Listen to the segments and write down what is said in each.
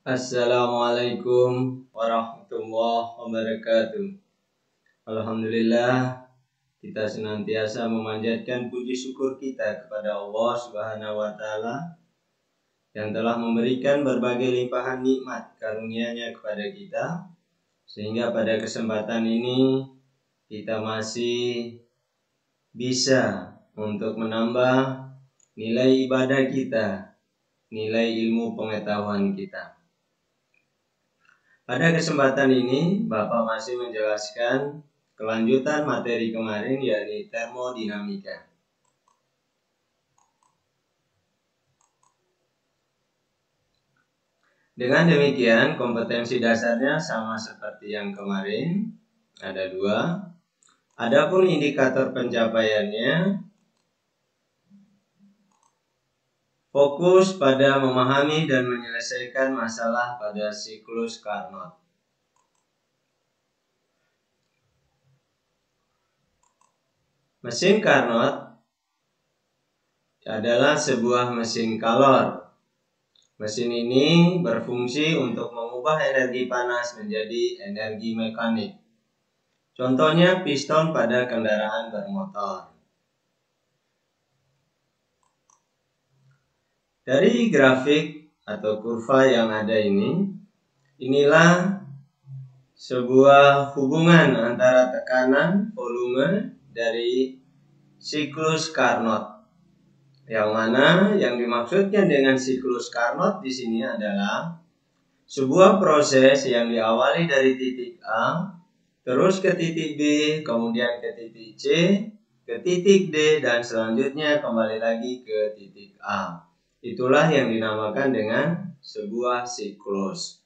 Assalamualaikum warahmatullahi wabarakatuh. Alhamdulillah, kita senantiasa memanjatkan puji syukur kita kepada Allah Subhanahu wa Ta'ala yang telah memberikan berbagai limpahan nikmat karunia-Nya kepada kita, sehingga pada kesempatan ini kita masih bisa untuk menambah nilai ibadah kita, nilai ilmu pengetahuan kita. Pada kesempatan ini, Bapak masih menjelaskan kelanjutan materi kemarin, yakni termodinamika. Dengan demikian, kompetensi dasarnya sama seperti yang kemarin, ada 2. Adapun indikator pencapaiannya, fokus pada memahami dan menyelesaikan masalah pada siklus Carnot. Mesin Carnot adalah sebuah mesin kalor. Mesin ini berfungsi untuk mengubah energi panas menjadi energi mekanik. Contohnya piston pada kendaraan bermotor. Dari grafik atau kurva yang ada ini, inilah sebuah hubungan antara tekanan volume dari siklus Carnot. Yang mana yang dimaksudkan dengan siklus Carnot di sini adalah sebuah proses yang diawali dari titik A, terus ke titik B, kemudian ke titik C, ke titik D, dan selanjutnya kembali lagi ke titik A. Itulah yang dinamakan dengan sebuah siklus.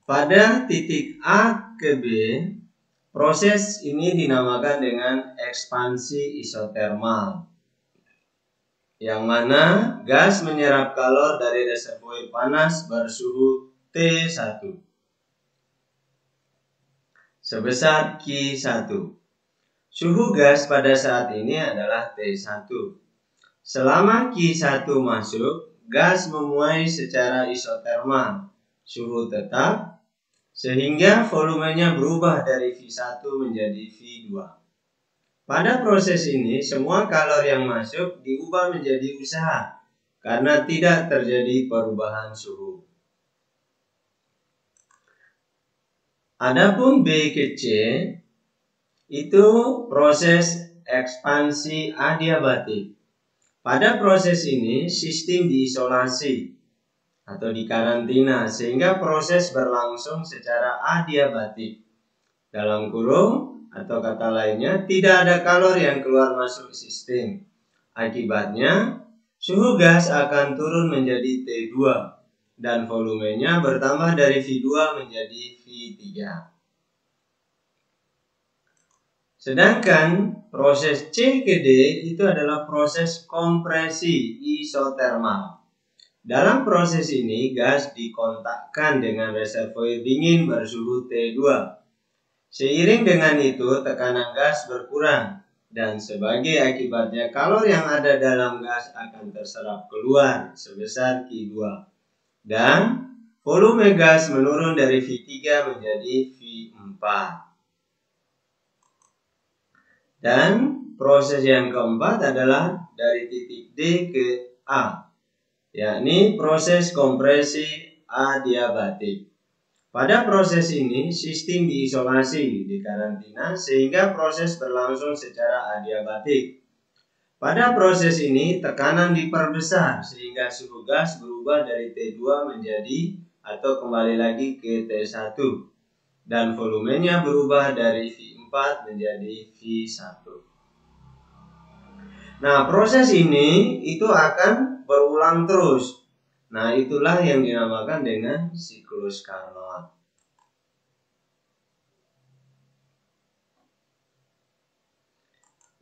Pada titik A ke B, proses ini dinamakan dengan ekspansi isotermal, yang mana gas menyerap kalor dari reservoir panas bersuhu T1 sebesar Q1. Suhu gas pada saat ini adalah T1. Selama Q1 masuk, gas memuai secara isotermal, suhu tetap, sehingga volumenya berubah dari V1 menjadi V2. Pada proses ini, semua kalor yang masuk diubah menjadi usaha, karena tidak terjadi perubahan suhu. Adapun B ke C, itu proses ekspansi adiabatik. Pada proses ini, sistem diisolasi atau dikarantina sehingga proses berlangsung secara adiabatik. Dalam kurung atau kata lainnya, tidak ada kalor yang keluar masuk sistem. Akibatnya, suhu gas akan turun menjadi T2 dan volumenya bertambah dari V2 menjadi V3. Sedangkan proses C ke D itu adalah proses kompresi isotermal. Dalam proses ini, gas dikontakkan dengan reservoir dingin bersuhu T2. Seiring dengan itu, tekanan gas berkurang, dan sebagai akibatnya kalor yang ada dalam gas akan terserap keluar sebesar Q2. Dan volume gas menurun dari V3 menjadi V4. Dan proses yang keempat adalah dari titik D ke A, yakni proses kompresi adiabatik. Pada proses ini, sistem diisolasi, dikarantina, sehingga proses berlangsung secara adiabatik. Pada proses ini, tekanan diperbesar, sehingga suhu gas berubah dari T2 menjadi atau kembali lagi ke T1. Dan volumenya berubah dari V4 menjadi V1. Nah, proses ini itu akan berulang terus. Nah, itulah yang dinamakan dengan siklus Carnot.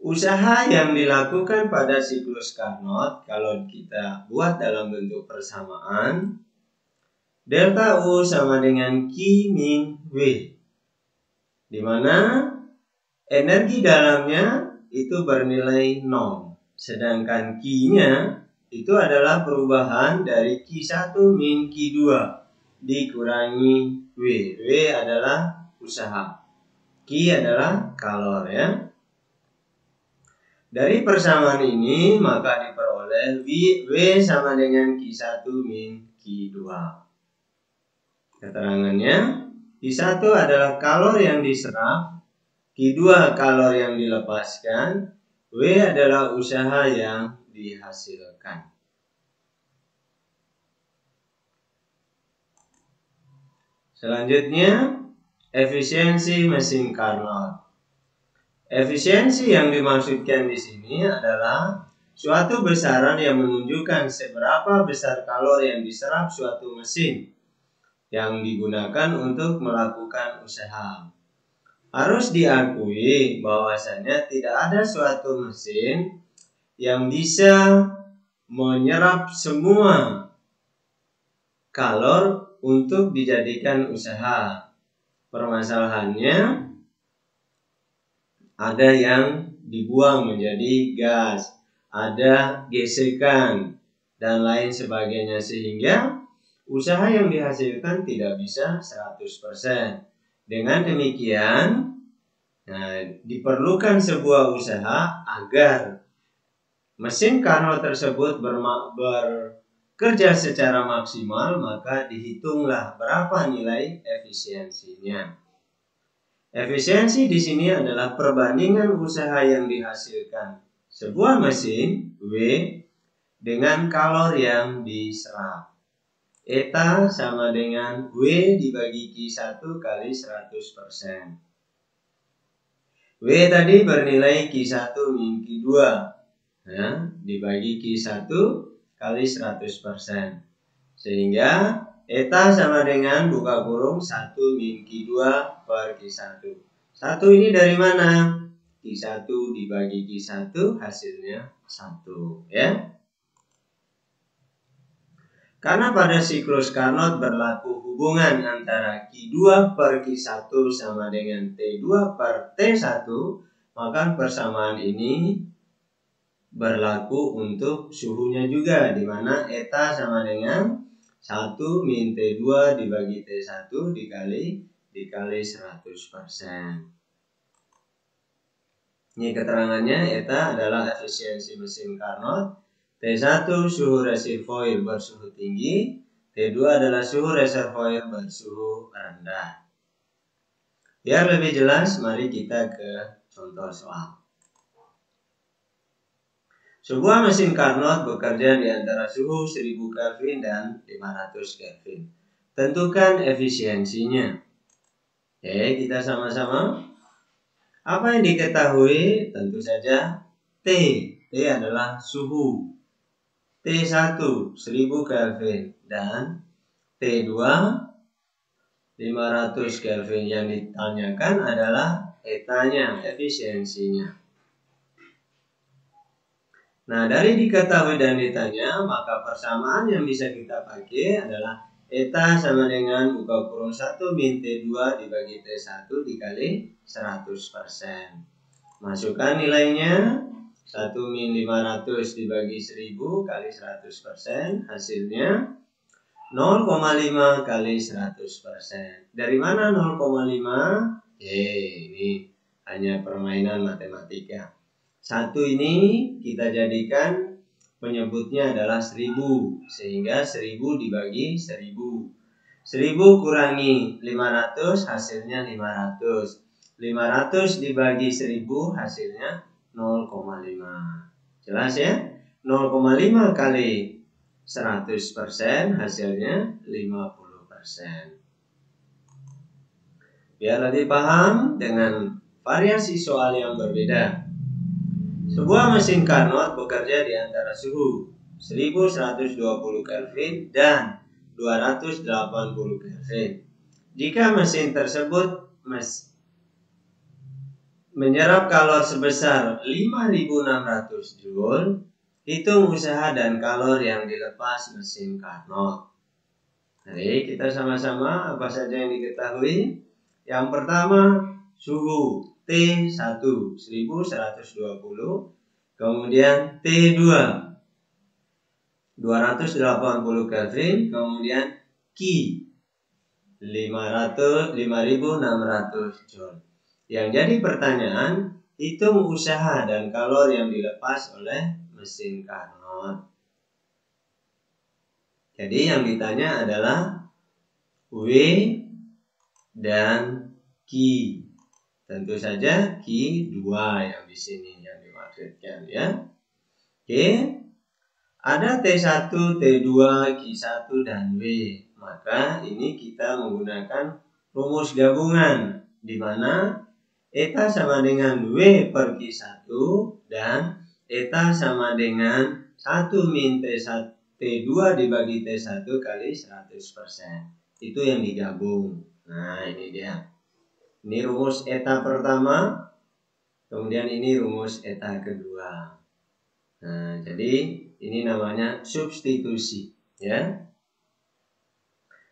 Usaha yang dilakukan pada siklus Carnot, kalau kita buat dalam bentuk persamaan, delta U sama dengan Q min W, di mana energi dalamnya itu bernilai 0, sedangkan Q-nya itu adalah perubahan dari Q1 min Q2 dikurangi W. W adalah usaha, Q adalah kalor ya. Dari persamaan ini maka diperoleh W sama dengan Q1 min Q2. Keterangannya, Q1 adalah kalor yang diserap, Q2 kalor yang dilepaskan, W adalah usaha yang dihasilkan. Selanjutnya, efisiensi mesin Carnot. Efisiensi yang dimaksudkan di sini adalah suatu besaran yang menunjukkan seberapa besar kalor yang diserap suatu mesin yang digunakan untuk melakukan usaha. Harus diakui bahwasanya tidak ada suatu mesin yang bisa menyerap semua kalor untuk dijadikan usaha. Permasalahannya, ada yang dibuang menjadi gas, ada gesekan, dan lain sebagainya, sehingga usaha yang dihasilkan tidak bisa 100%. Dengan demikian, diperlukan sebuah usaha agar mesin Carnot tersebut bekerja secara maksimal, maka dihitunglah berapa nilai efisiensinya. Efisiensi di sini adalah perbandingan usaha yang dihasilkan sebuah mesin W dengan kalor yang diserap. Eta sama dengan W dibagi Q1 kali 100%. W tadi bernilai Q1 min Q2 ya, dibagi Q1 kali 100%. Sehingga Eta sama dengan buka kurung 1 min Q2 per Q1. 1 ini dari mana? Q1 dibagi Q1 hasilnya 1 ya. Karena pada siklus Carnot berlaku hubungan antara Q2 per Q1 sama dengan T2 per T1, maka persamaan ini berlaku untuk suhunya juga, di mana Eta sama dengan 1 min T2 dibagi T1 dikali 100%. Ini keterangannya, Eta adalah efisiensi mesin Carnot. T1 suhu reservoir bersuhu tinggi, T2 adalah suhu reservoir bersuhu rendah. Biar lebih jelas, mari kita ke contoh soal. Sebuah mesin Carnot bekerja di antara suhu 1000 Kelvin dan 500 Kelvin. Tentukan efisiensinya. Oke, kita sama-sama. Apa yang diketahui? Tentu saja T. T adalah suhu. T1 1000 Kelvin dan T2 500 Kelvin. Yang ditanyakan adalah etanya, efisiensinya. Nah, dari diketahui dan ditanya, maka persamaan yang bisa kita pakai adalah Eta sama dengan buka kurung 1 min T2 dibagi T1 dikali 100%. Masukkan nilainya, 1 min 500 dibagi 1000 kali 100%, hasilnya 0,5 kali 100%. Dari mana 0,5? Ini hanya permainan matematika. 1 ini kita jadikan penyebutnya adalah 1000, sehingga 1000 dibagi 1000. 1000 kurangi 500 hasilnya 500. 500 dibagi 1000 hasilnya 0,5. Jelas ya? 0,5 kali 100% hasilnya 50%. Biar lebih paham dengan variasi soal yang berbeda. Sebuah mesin Carnot bekerja di antara suhu 1120 Kelvin dan 280 Kelvin. Jika mesin tersebut menyerap kalor sebesar 5600 Joule, hitung usaha dan kalor yang dilepas mesin Carnot. Jadi kita sama-sama apa saja yang diketahui. Yang pertama, suhu T1 1120, kemudian T2 280 Kelvin, kemudian Q 5600 Joule. Yang jadi pertanyaan, hitung usaha dan kalori yang dilepas oleh mesin Carnot. Jadi yang ditanya adalah W dan Q. Tentu saja Q 2 yang di sini yang dimaksudkan ya. Oke. Ada T1, T2, Q1 dan W. Maka ini kita menggunakan rumus gabungan di mana eta sama dengan W per Q1 dan eta sama dengan 1 min T2 dibagi T1 kali 100%. Itu yang digabung. Nah, ini dia. Ini rumus eta pertama, kemudian ini rumus eta kedua. Nah, jadi ini namanya substitusi, ya.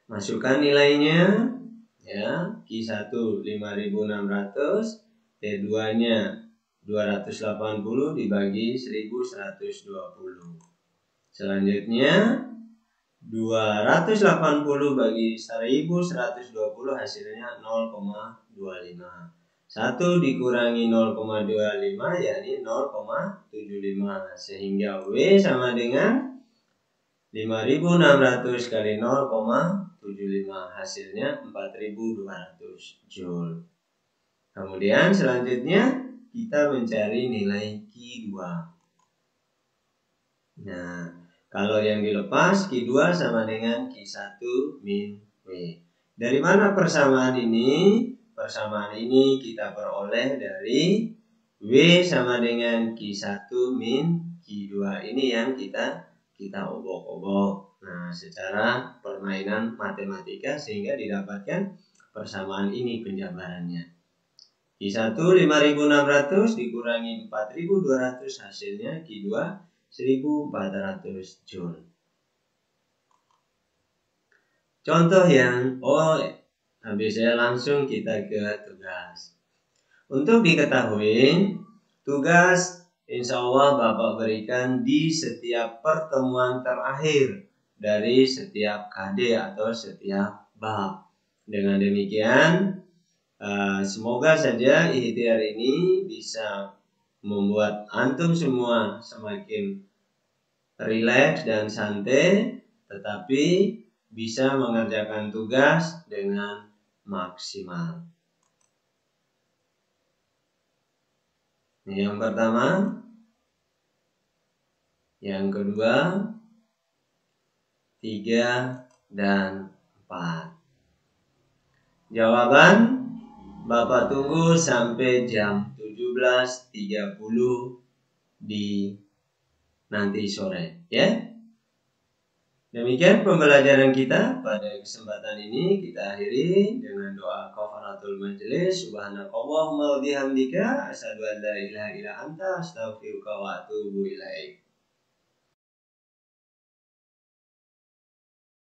Masukkan nilainya, ya. Q1 5600, T2-nya 280 dibagi 1120. Selanjutnya 280 bagi 1120 hasilnya 0,25. 1 dikurangi 0,25 yakni 0,75. Sehingga W sama dengan 5600 kali 0,75 hasilnya 4200 Joule. Kemudian selanjutnya kita mencari nilai Q2. Nah, kalau yang dilepas Q2 sama dengan Q1 min W. Dari mana persamaan ini? Persamaan ini kita peroleh dari W sama dengan Q1 min Q2. Ini yang kita obok-obok. Nah, secara permainan matematika sehingga didapatkan persamaan ini penjabarannya. Q1 5600 dikurangi 4200 hasilnya Q2 1400 Joule. Contoh yang habis saya langsung kita ke tugas. Untuk diketahui, tugas insya Allah Bapak berikan di setiap pertemuan terakhir dari setiap KD atau setiap bab. Dengan demikian, semoga saja ikhtiar ini bisa membuat antum semua semakin rileks dan santai, tetapi bisa mengerjakan tugas dengan maksimal. Ini yang pertama. Yang kedua, 3 dan 4. Jawaban Bapak tunggu sampai jam 17.30 di nanti sore, ya. Demikian pembelajaran kita pada kesempatan ini. Kita akhiri dengan doa kafaratul majelis. Subhanakallahumma wa bihamdika asyhadu an la ilaha illa anta astaghfiruka wa atubu ilaik.